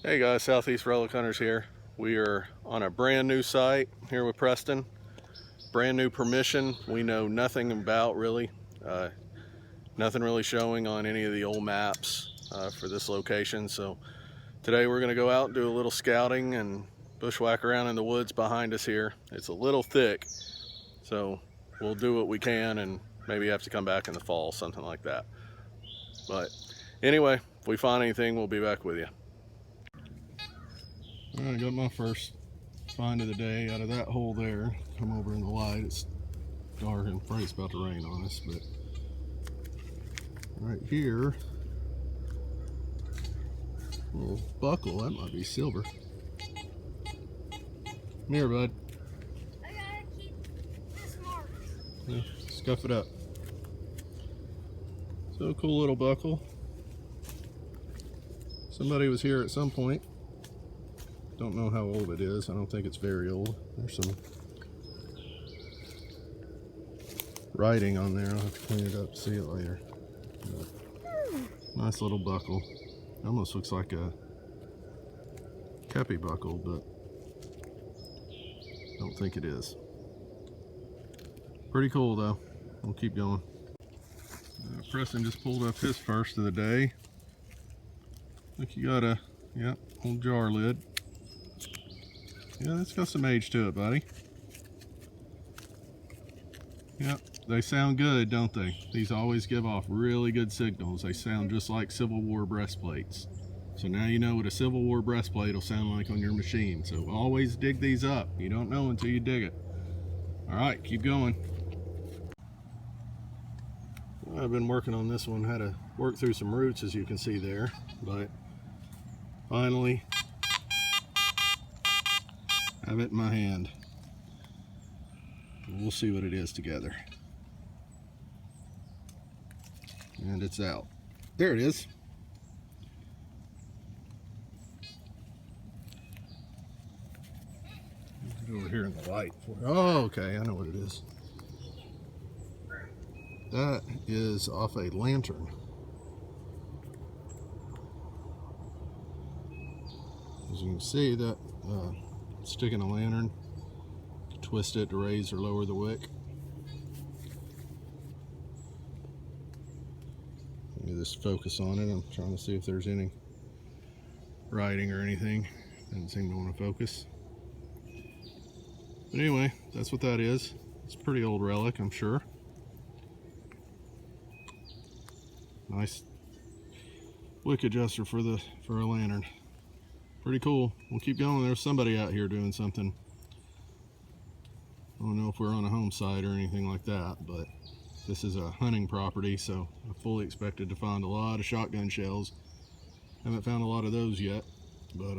Hey guys, Southeast Relic Hunters here. We are on a brand new site here with Preston. Brand new permission we know nothing about really. Nothing really showing on any of the old maps for this location. So today we're going to go out and do a little scouting and bushwhack around in the woods behind us here. It's a little thick, so we'll do what we can and maybe have to come back in the fall, something like that. But anyway, if we find anything, we'll be back with you. All right, I got my first find of the day out of that hole there. Come over in the light. It's dark and afraid it's about to rain on us, but right here, a little buckle. That might be silver. Come here, bud. I gotta keep this mark. Yeah, scuff it up. So cool little buckle. Somebody was here at some point. Don't know how old it is. I don't think it's very old. There's some writing on there. I'll have to clean it up to see it later. But nice little buckle. Almost looks like a kepi buckle, but I don't think it is. Pretty cool though. We'll keep going. Preston just pulled up his first of the day. Look, you got a old jar lid. Yeah, that's got some age to it, buddy. Yep, they sound good, don't they? These always give off really good signals. They sound just like Civil War breastplates. So now you know what a Civil War breastplate will sound like on your machine. So always dig these up. You don't know until you dig it. All right, keep going. I've been working on this one, had to work through some roots as you can see there, but finally have it in my hand. We'll see what it is together. And it's out. There it is. Get over here in the light. Oh, okay, I know what it is. That is off a lantern. As you can see, that sticking a lantern, twist it to raise or lower the wick. Let me just focus on it. I'm trying to see if there's any writing or anything. Doesn't seem to want to focus. But anyway, that's what that is. It's a pretty old relic, I'm sure. Nice wick adjuster for a lantern. Pretty cool. We'll keep going. There's somebody out here doing something. I don't know if we're on a home site or anything like that, but this is a hunting property, so I fully expected to find a lot of shotgun shells. Haven't found a lot of those yet, but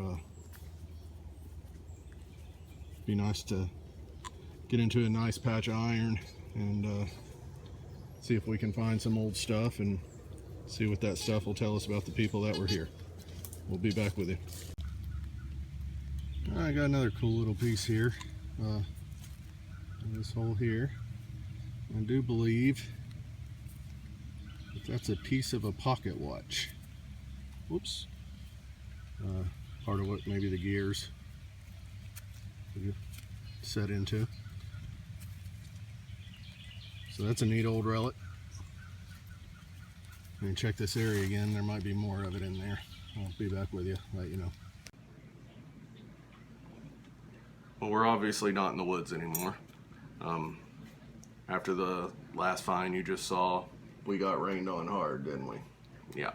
be nice to get into a nice patch of iron and see if we can find some old stuff and see what that stuff will tell us about the people that were here. We'll be back with you. I got another cool little piece here. This hole here. I do believe that's a piece of a pocket watch. Whoops. Part of what maybe the gears set into. So that's a neat old relic. And check this area again. There might be more of it in there. I'll be back with you, let you know. Well, we're obviously not in the woods anymore. After the last find you just saw, we got rained on hard, didn't we? Yeah.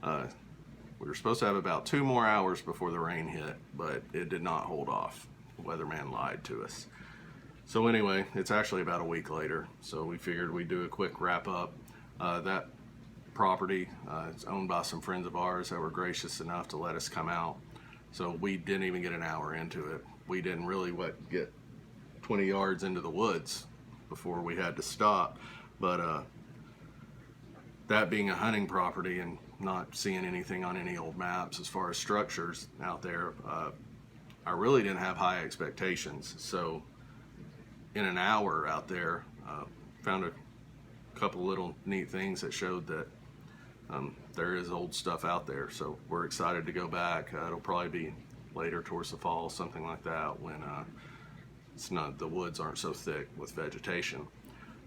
We were supposed to have about 2 more hours before the rain hit, but it did not hold off. The weatherman lied to us. So anyway, it's actually about a week later, so we figured we'd do a quick wrap up. That property is owned by some friends of ours that were gracious enough to let us come out. So we didn't even get an hour into it. We didn't really get 20 yards into the woods before we had to stop. But that being a hunting property and not seeing anything on any old maps as far as structures out there, I really didn't have high expectations. So in an hour out there, found a couple little neat things that showed that there is old stuff out there. So we're excited to go back. It'll probably be later towards the fall, something like that, when the woods aren't so thick with vegetation.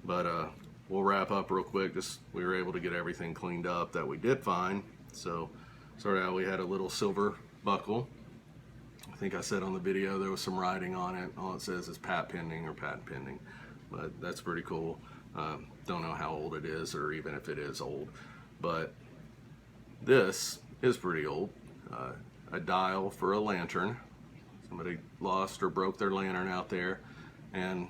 But we'll wrap up real quick. We were able to get everything cleaned up that we did find. So started out, we had a little silver buckle. I think I said on the video there was some writing on it. All it says is patent pending, but that's pretty cool. Don't know how old it is, or even if it is old, but this is pretty old. A dial for a lantern. Somebody lost or broke their lantern out there, and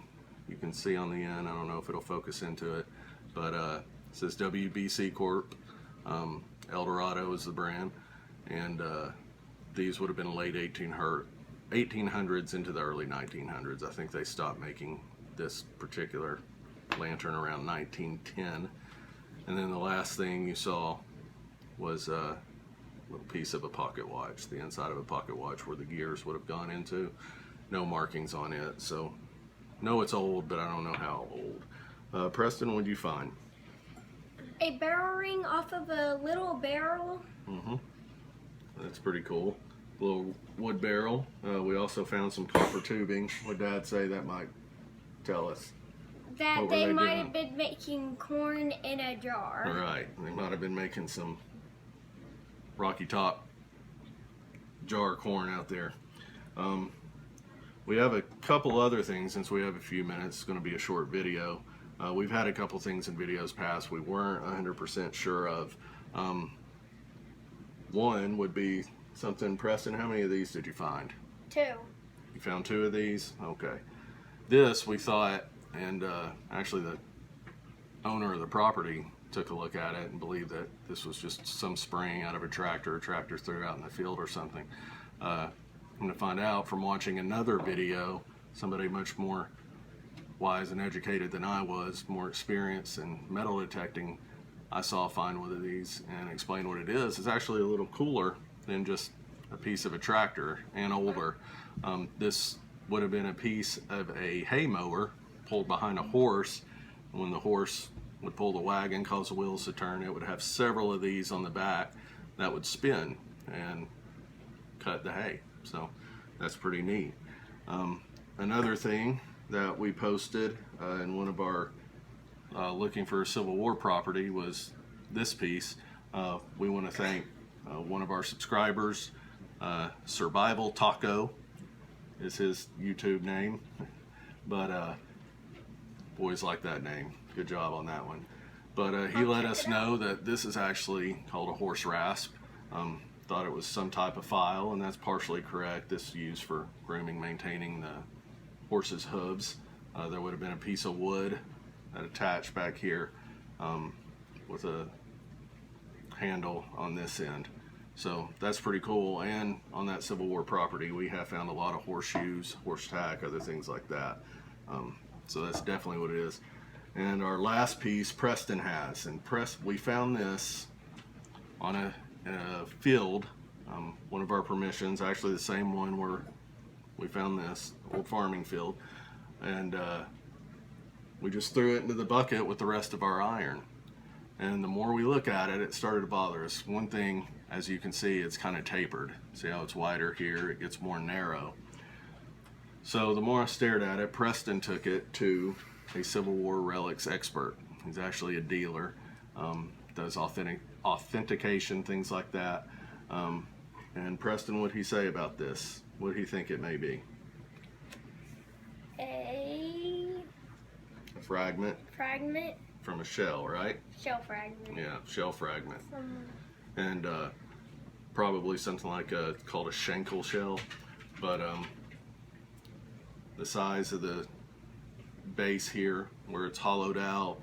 you can see on the end, I don't know if it'll focus into it, but it says WBC Corp. El Dorado is the brand, and these would have been late 1800s into the early 1900s. I think they stopped making this particular lantern around 1910. And then the last thing you saw was a little piece of a pocket watch, the inside of a pocket watch where the gears would have gone into. No markings on it, so know it's old, but I don't know how old. Preston, what did you find? A barrel ring off of a little barrel. That's pretty cool. Little wood barrel. We also found some copper tubing. What Dad say that might tell us? That What were they they might doing? have been making corn in a jar. All right, they might have been making some Rocky Top jar corn out there. We have a couple other things since we have a few minutes. It's going to be a short video. We've had a couple things in videos past we weren't 100% sure of. One would be something, Preston, how many of these did you find? 2. You found 2 of these? Okay. This we thought, and actually the owner of the property took a look at it and believed that this was just some spring out of a tractor threw out in the field or something. I'm going to find out from watching another video, somebody much more wise and educated than I was, more experienced in metal detecting, I saw find one of these and explain what it is. It's actually a little cooler than just a piece of a tractor, and older. This would have been a piece of a hay mower pulled behind a horse. When the horse would pull the wagon, cause the wheels to turn, it would have several of these on the back that would spin and cut the hay. So that's pretty neat. Another thing that we posted in one of our looking for a Civil War property was this piece. We want to thank one of our subscribers, Survival Taco is his YouTube name, but boys like that name. Good job on that one. But he let us know that this is actually called a horse rasp. Thought it was some type of file, and that's partially correct. This is used for grooming, maintaining the horse's hooves. There would have been a piece of wood that attached back here with a handle on this end. So that's pretty cool. And on that Civil War property, we have found a lot of horseshoes, horse tack, other things like that. So that's definitely what it is. And our last piece, Preston has, and we found this on a field, one of our permissions, actually the same one where we found this old farming field, and we just threw it into the bucket with the rest of our iron. And the more we look at it, it started to bother us. One thing, as you can see, it's kind of tapered. See how it's wider here? It gets more narrow. So the more I stared at it, Preston took it to a Civil War relics expert. He's actually a dealer, does authentication, things like that. And Preston, what'd he say about this? What do you think it may be? A Fragment fragment. from a shell, right? Shell fragment. Yeah, shell fragment. And probably something like called a Schenkel shell. But the size of the base here, where it's hollowed out,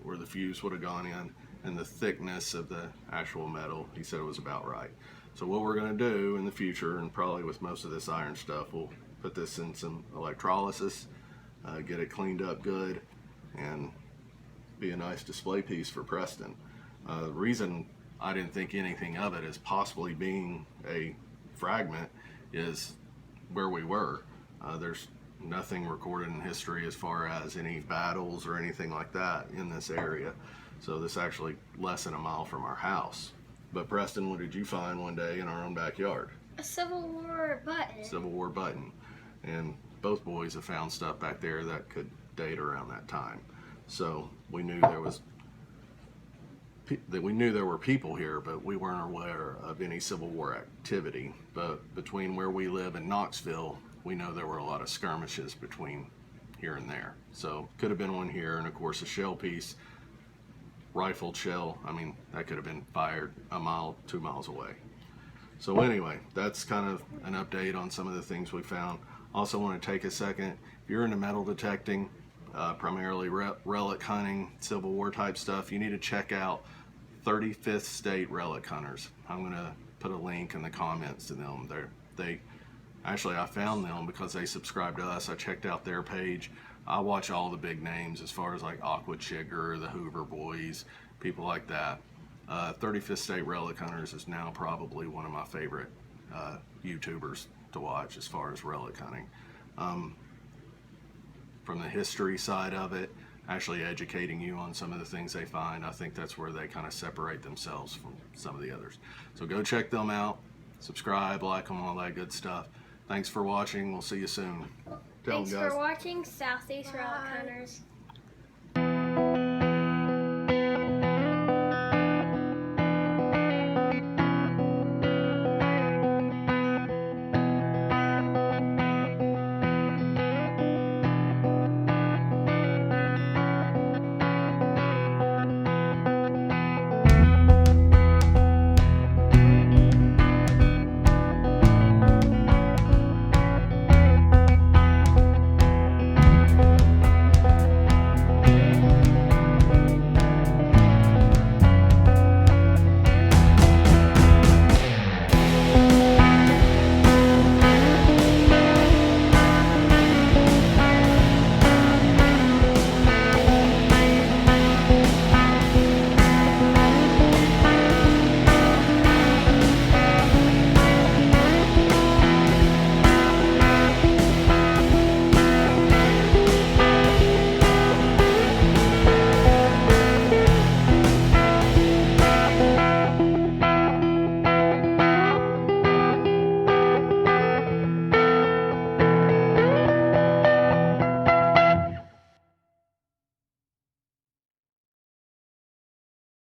where the fuse would have gone in, and the thickness of the actual metal, he said it was about right. So what we're going to do in the future, and probably with most of this iron stuff, we'll put this in some electrolysis, get it cleaned up good, and be a nice display piece for Preston. The reason I didn't think anything of it as possibly being a fragment is where we were. There's nothing recorded in history as far as any battles or anything like that in this area. So this actually less than a mile from our house. But Preston, what did you find one day in our own backyard? A Civil War button. Civil War button. And both boys have found stuff back there that could date around that time. So we knew there were people here, but we weren't aware of any Civil War activity. But between where we live and Knoxville, we know there were a lot of skirmishes between here and there. So could have been one here, and of course a shell piece, rifled shell. I mean, that could have been fired a mile, 2 miles away. So anyway, that's kind of an update on some of the things we found. Also want to take a second, if you're into metal detecting, primarily relic hunting, Civil War type stuff, you need to check out 35th State Relic Hunters. I'm going to put a link in the comments to them. Actually, I found them because they subscribed to us. I checked out their page. I watch all the big names as far as like Aqua Chigger, the Hoover Boys, people like that. 35th State Relic Hunters is now probably one of my favorite YouTubers to watch as far as relic hunting. From the history side of it, actually educating you on some of the things they find, I think that's where they kind of separate themselves from some of the others. So go check them out, subscribe, like them, all that good stuff. Thanks for watching. We'll see you soon. Tell Thanks them, guys. for watching Southeast Relic Hunters.